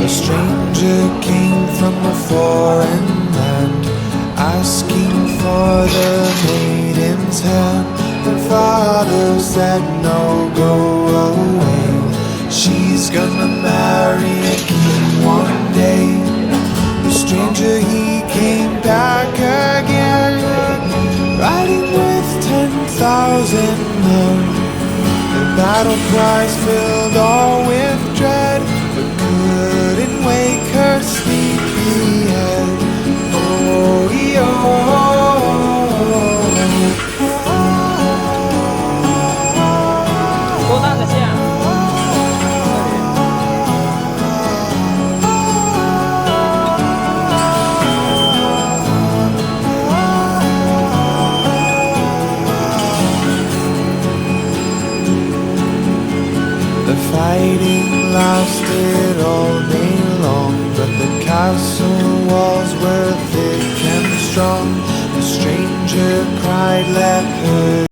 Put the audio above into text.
A stranger came from a foreign land, asking for the maiden's hand. Her father said, no, go away. She's gonna marry a king one day. The stranger, he came back again, riding with 10,000 men. The battle cries filled all with dread, but couldn't wake her sleepy head. Oh, the fighting lasted all day long, but the castle walls were thick and strong. The stranger cried, let her